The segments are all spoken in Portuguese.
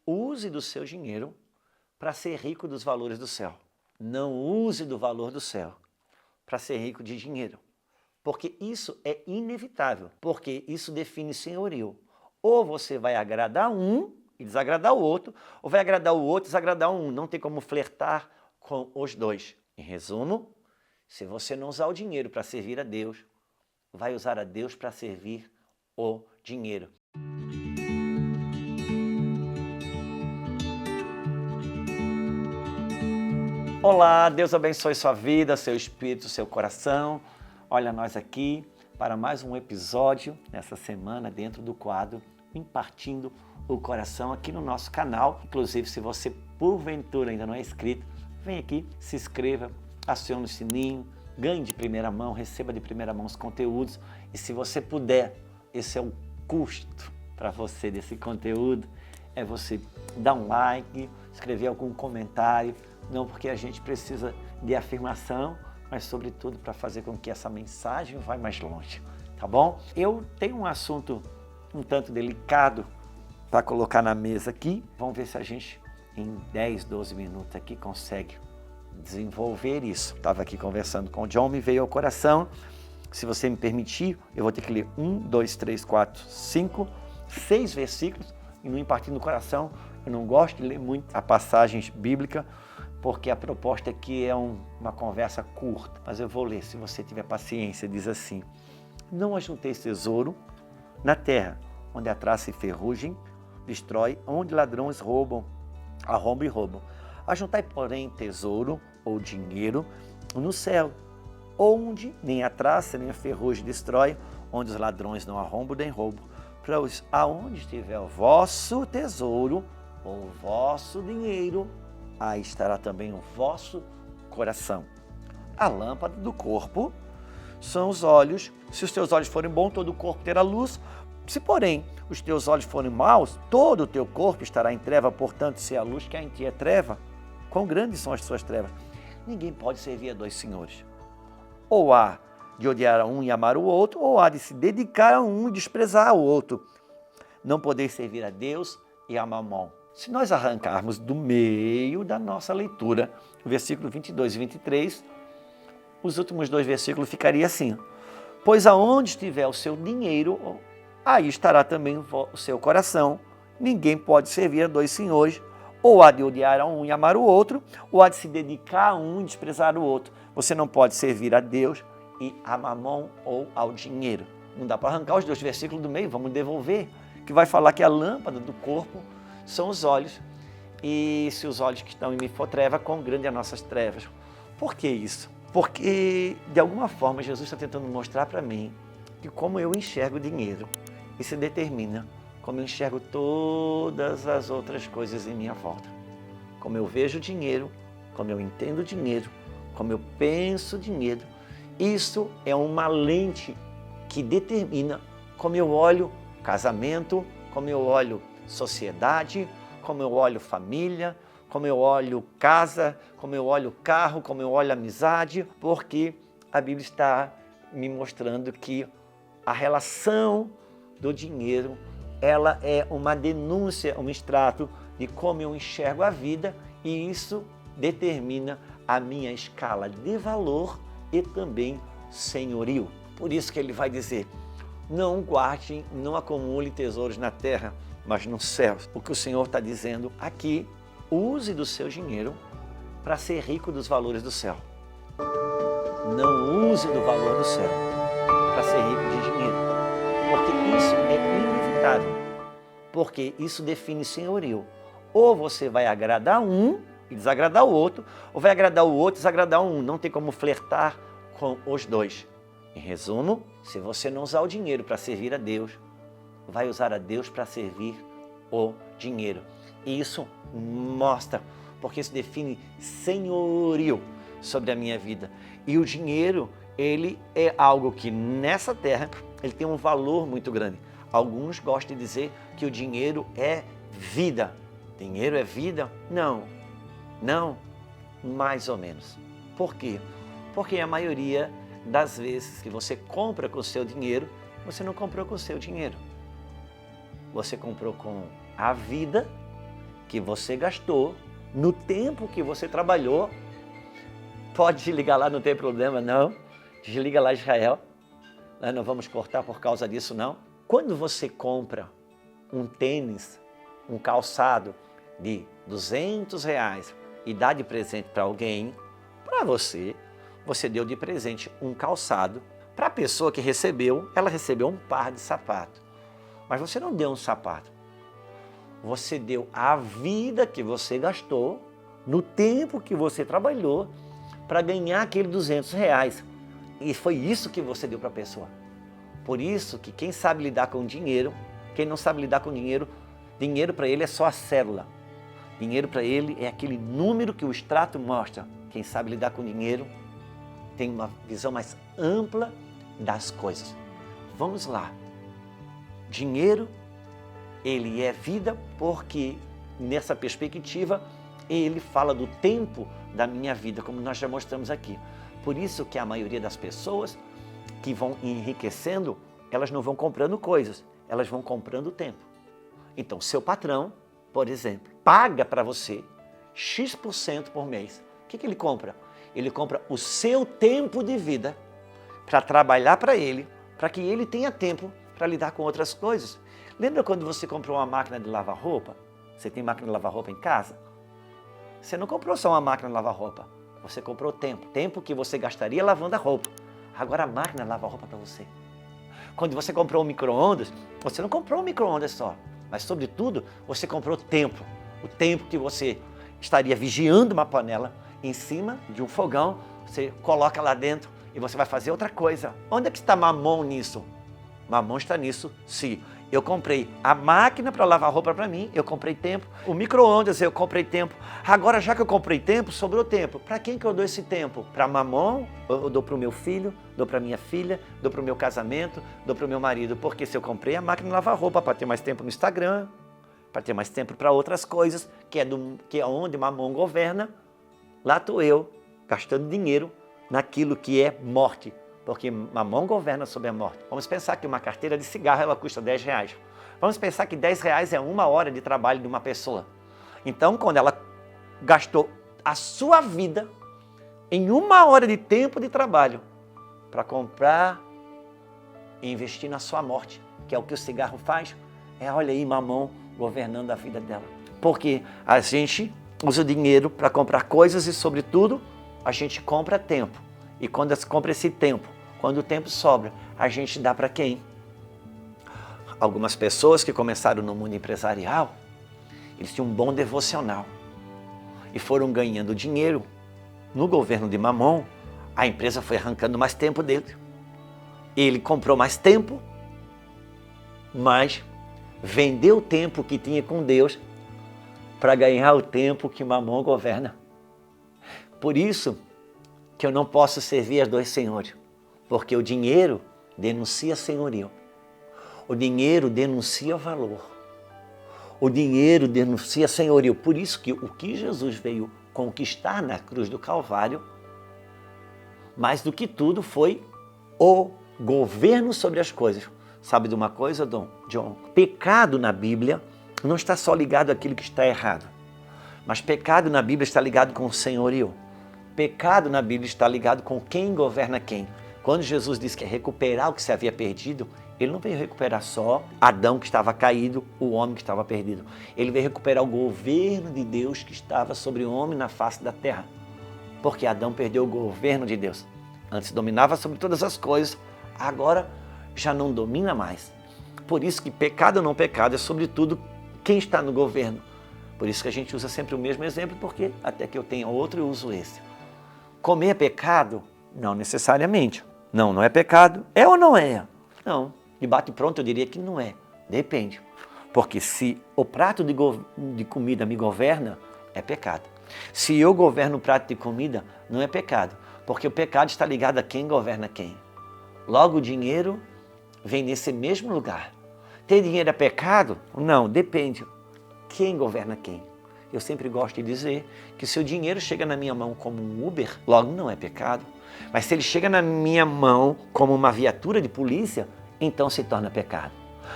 use do seu dinheiro para ser rico dos valores do céu. Não use do valor do céu para ser rico de dinheiro. Porque isso é inevitável, porque isso define senhorio. Ou você vai agradar um e desagradar o outro, ou vai agradar o outro e desagradar um. Não tem como flertar com os dois. Em resumo, se você não usar o dinheiro para servir a Deus, vai usar a Deus para servir o dinheiro. Olá, Deus abençoe sua vida, seu espírito, seu coração. Olha nós aqui para mais um episódio nessa semana dentro do quadro Impartindo o Coração aqui no nosso canal. Inclusive, se você porventura ainda não é inscrito, vem aqui, se inscreva, acione o sininho, ganhe de primeira mão, receba de primeira mão os conteúdos. E se você puder, esse é o custo para você desse conteúdo, é você dar um like, escrever algum comentário, não porque a gente precisa de afirmação, mas sobretudo para fazer com que essa mensagem vá mais longe, tá bom? Eu tenho um assunto um tanto delicado para colocar na mesa aqui. Vamos ver se a gente em 10, 12 minutos aqui consegue desenvolver isso. Estava aqui conversando com o John, me veio ao coração. Se você me permitir, eu vou ter que ler 1, 2, 3, 4, 5, 6 versículos. E no Impartindo no Coração, eu não gosto de ler muito a passagem bíblica, porque a proposta aqui é uma conversa curta. Mas eu vou ler, se você tiver paciência. Diz assim: não ajunteis tesouro na terra, onde a traça e ferrugem destrói, onde ladrões arrombam e roubam. Ajuntai, porém, tesouro ou dinheiro no céu, onde nem a traça nem a ferrugem destrói, onde os ladrões não arrombam nem roubam. Pois aonde estiver o vosso tesouro ou o vosso dinheiro, aí estará também o vosso coração. A lâmpada do corpo são os olhos. Se os teus olhos forem bons, todo o corpo terá luz. Se, porém, os teus olhos forem maus, todo o teu corpo estará em treva. Portanto, se a luz que há em ti é treva, quão grandes são as suas trevas? Ninguém pode servir a dois senhores. Ou há de odiar a um e amar o outro, ou há de se dedicar a um e desprezar o outro. Não podeis servir a Deus e a Mamon. Se nós arrancarmos do meio da nossa leitura, o versículo 22 e 23, os últimos dois versículos ficaria assim: pois aonde estiver o seu dinheiro, aí estará também o seu coração. Ninguém pode servir a dois senhores, ou há de odiar a um e amar o outro, ou há de se dedicar a um e desprezar o outro. Você não pode servir a Deus e a Mamon ou ao dinheiro. Não dá para arrancar os dois versículos do meio, vamos devolver, que vai falar que a lâmpada do corpo são os olhos, e se os olhos que estão em mim for treva, quão grande é as nossas trevas. Por que isso? Porque, de alguma forma, Jesus está tentando mostrar para mim que como eu enxergo o dinheiro, isso determina como eu enxergo todas as outras coisas em minha volta. Como eu vejo o dinheiro, como eu entendo o dinheiro, como eu penso o dinheiro, isso é uma lente que determina como eu olho casamento, como eu olho sociedade, como eu olho família, como eu olho casa, como eu olho carro, como eu olho amizade, porque a Bíblia está me mostrando que a relação do dinheiro, ela é uma denúncia, um extrato de como eu enxergo a vida, e isso determina a minha escala de valor e também senhorio. Por isso que ele vai dizer: não guarde, não acumule tesouros na terra, mas no céu. O que o Senhor está dizendo aqui: use do seu dinheiro para ser rico dos valores do céu. Não use do valor do céu para ser rico de dinheiro, porque isso é inevitável, porque isso define senhorio. Ou você vai agradar um e desagradar o outro, ou vai agradar o outro e desagradar um. Não tem como flertar com os dois. Em resumo, se você não usar o dinheiro para servir a Deus, vai usar a Deus para servir o dinheiro. E isso mostra, porque isso define senhorio sobre a minha vida. E o dinheiro, ele é algo que nessa terra, ele tem um valor muito grande. Alguns gostam de dizer que o dinheiro é vida. Dinheiro é vida? Não, mais ou menos. Por quê? Porque a maioria das vezes que você compra com o seu dinheiro, você não comprou com o seu dinheiro. Você comprou com a vida que você gastou, no tempo que você trabalhou. Pode desligar lá, não tem problema não. Desliga lá, Israel. Nós não vamos cortar por causa disso não. Quando você compra um tênis, um calçado de R$200 e dá de presente para alguém, para você deu de presente um calçado. Para a pessoa que recebeu, ela recebeu um par de sapato. Mas você não deu um sapato. Você deu a vida que você gastou, no tempo que você trabalhou, para ganhar aquele R$200. E foi isso que você deu para a pessoa. Por isso que quem sabe lidar com dinheiro, quem não sabe lidar com dinheiro, dinheiro para ele é só a célula. Dinheiro para ele é aquele número que o extrato mostra. Quem sabe lidar com dinheiro tem uma visão mais ampla das coisas. Vamos lá. Dinheiro, ele é vida porque nessa perspectiva ele fala do tempo da minha vida, como nós já mostramos aqui. Por isso que a maioria das pessoas que vão enriquecendo, elas não vão comprando coisas, elas vão comprando tempo. Então, seu patrão, por exemplo, paga para você X% por mês. O que ele compra? Ele compra o seu tempo de vida para trabalhar para ele, para que ele tenha tempo para lidar com outras coisas. Lembra quando você comprou uma máquina de lavar roupa? Você tem máquina de lavar roupa em casa? Você não comprou só uma máquina de lavar roupa, você comprou tempo que você gastaria lavando a roupa. Agora a máquina lava a roupa para você. Quando você comprou um micro-ondas, você não comprou um micro-ondas só, mas sobretudo você comprou tempo. O tempo que você estaria vigiando uma panela em cima de um fogão, você coloca lá dentro e você vai fazer outra coisa. Onde é que está Mamon nisso? Mamon está nisso, sim. Eu comprei a máquina para lavar roupa para mim, eu comprei tempo. O micro-ondas eu comprei tempo. Agora, já que eu comprei tempo, sobrou tempo. Para quem que eu dou esse tempo? Para Mamon? Eu dou para o meu filho, dou para minha filha, dou para o meu casamento, dou para o meu marido. Porque se eu comprei a máquina de lavar roupa para ter mais tempo no Instagram, para ter mais tempo para outras coisas, que é onde Mamon governa, lá estou eu, gastando dinheiro naquilo que é morte. Porque Mamon governa sobre a morte. Vamos pensar que uma carteira de cigarro ela custa R$10. Vamos pensar que R$10 é 1 hora de trabalho de uma pessoa. Então, quando ela gastou a sua vida em 1 hora de tempo de trabalho para comprar e investir na sua morte, que é o que o cigarro faz, olha aí Mamon governando a vida dela. Porque a gente usa o dinheiro para comprar coisas e, sobretudo, a gente compra tempo. E quando se compra esse tempo, quando o tempo sobra, a gente dá para quem? Algumas pessoas que começaram no mundo empresarial, eles tinham um bom devocional e foram ganhando dinheiro. No governo de Mamon, a empresa foi arrancando mais tempo dele. Ele comprou mais tempo, mas vendeu o tempo que tinha com Deus para ganhar o tempo que Mamon governa. Por isso que eu não posso servir a dois senhores. Porque o dinheiro denuncia senhorio. O dinheiro denuncia valor. O dinheiro denuncia senhorio. Por isso que o que Jesus veio conquistar na cruz do Calvário, mais do que tudo, foi o governo sobre as coisas. Sabe de uma coisa, John? Pecado na Bíblia não está só ligado àquilo que está errado. Mas pecado na Bíblia está ligado com o senhorio. Pecado na Bíblia está ligado com quem governa quem. Quando Jesus disse que ia recuperar o que se havia perdido, ele não veio recuperar só Adão que estava caído, o homem que estava perdido. Ele veio recuperar o governo de Deus que estava sobre o homem na face da terra. Porque Adão perdeu o governo de Deus. Antes dominava sobre todas as coisas, agora já não domina mais. Por isso que pecado ou não pecado é sobretudo quem está no governo. Por isso que a gente usa sempre o mesmo exemplo, porque até que eu tenha outro eu uso esse. Comer é pecado? Não necessariamente. Não é pecado. É ou não é? Não. De bate pronto eu diria que não é. Depende. Porque se o prato de comida me governa, é pecado. Se eu governo o prato de comida, não é pecado. Porque o pecado está ligado a quem governa quem. Logo o dinheiro vem nesse mesmo lugar. Ter dinheiro é pecado? Não, depende. Quem governa quem? Eu sempre gosto de dizer que se o dinheiro chega na minha mão como um Uber, logo não é pecado. Mas se ele chega na minha mão como uma viatura de polícia, então se torna pecado.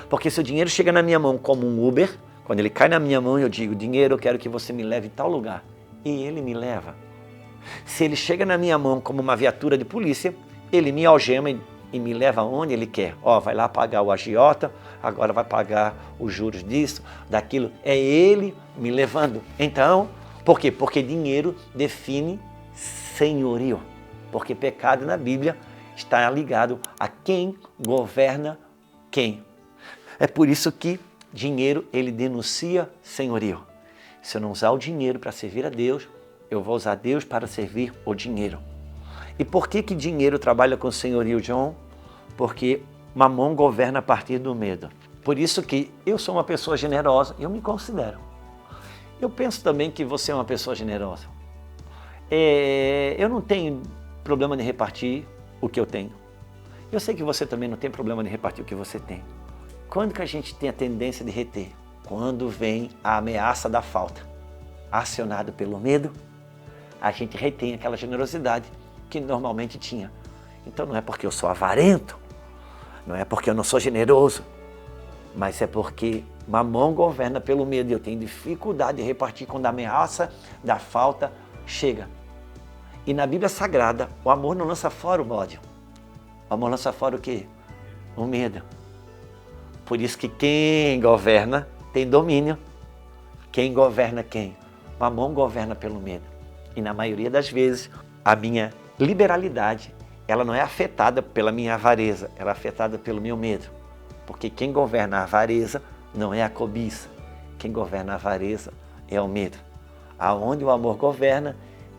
Porque se o dinheiro chega na minha mão como um Uber, Quando ele cai na minha mão, eu digo, dinheiro, eu quero que você me leve em tal lugar. E ele me leva. Se ele chega na minha mão como uma viatura de polícia, ele me algema e me leva onde ele quer. Vai lá pagar o agiota, agora vai pagar os juros disso, daquilo. É ele me levando. Então, por quê? Porque dinheiro define senhorio. Porque pecado na Bíblia está ligado a quem governa quem. É por isso que dinheiro, ele denuncia senhorio. Se eu não usar o dinheiro para servir a Deus, eu vou usar Deus para servir o dinheiro. E por que dinheiro trabalha com senhorio, John? Porque Mamon governa a partir do medo. Por isso que eu sou uma pessoa generosa, eu me considero. Eu penso também que você é uma pessoa generosa. Eu não tenho problema de repartir o que eu tenho. Eu sei que você também não tem problema de repartir o que você tem. Quando que a gente tem a tendência de reter? Quando vem a ameaça da falta. Acionado pelo medo, a gente retém aquela generosidade que normalmente tinha. Então não é porque eu sou avarento, não é porque eu não sou generoso, mas é porque Mamon governa pelo medo e eu tenho dificuldade de repartir quando a ameaça da falta chega. E na Bíblia Sagrada, o amor não lança fora o ódio. O amor lança fora o quê? O medo. Por isso que quem governa tem domínio. Quem governa quem? Mamon governa pelo medo. E na maioria das vezes, a minha liberalidade, ela não é afetada pela minha avareza, ela é afetada pelo meu medo. Porque quem governa a avareza não é a cobiça. Quem governa a avareza é o medo. Aonde o amor governa,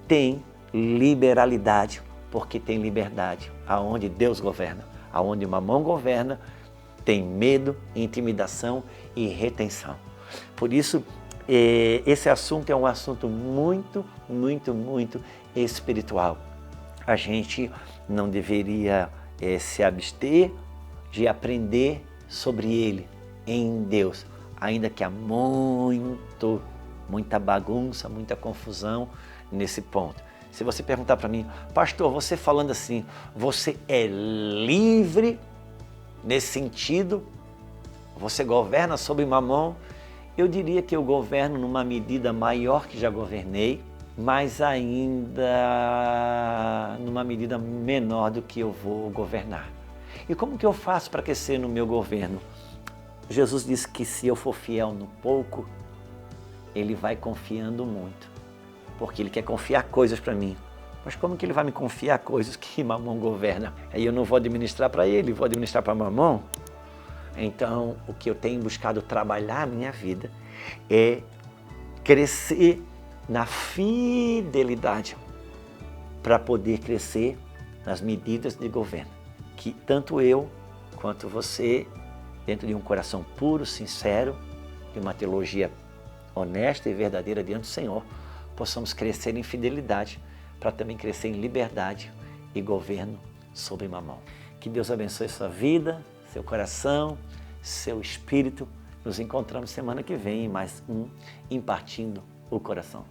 tem liberalidade, porque tem liberdade. Aonde Deus governa, aonde o Mamon governa, tem medo, intimidação e retenção. Por isso, esse assunto é um assunto muito, muito, muito espiritual. A gente não deveria se abster de aprender sobre ele em Deus, ainda que há muita bagunça, muita confusão nesse ponto. Se você perguntar para mim, pastor, você falando assim, você é livre nesse sentido? Você governa sobre Mamon? Eu diria que eu governo numa medida maior que já governei, mas ainda numa medida menor do que eu vou governar. E como que eu faço para crescer no meu governo? Jesus disse que se eu for fiel no pouco, Ele vai confiando muito, porque Ele quer confiar coisas para mim. Mas como que Ele vai me confiar coisas que Mamon governa? Aí eu não vou administrar para Ele, vou administrar para Mamon? Então, o que eu tenho buscado trabalhar na minha vida é crescer na fidelidade para poder crescer nas medidas de governo. Que tanto eu quanto você, dentro de um coração puro, sincero, de uma teologia honesta e verdadeira diante do Senhor, possamos crescer em fidelidade para também crescer em liberdade e governo sobre Mamon. Que Deus abençoe sua vida, seu coração, seu espírito. Nos encontramos semana que vem em mais um Impartindo o Coração.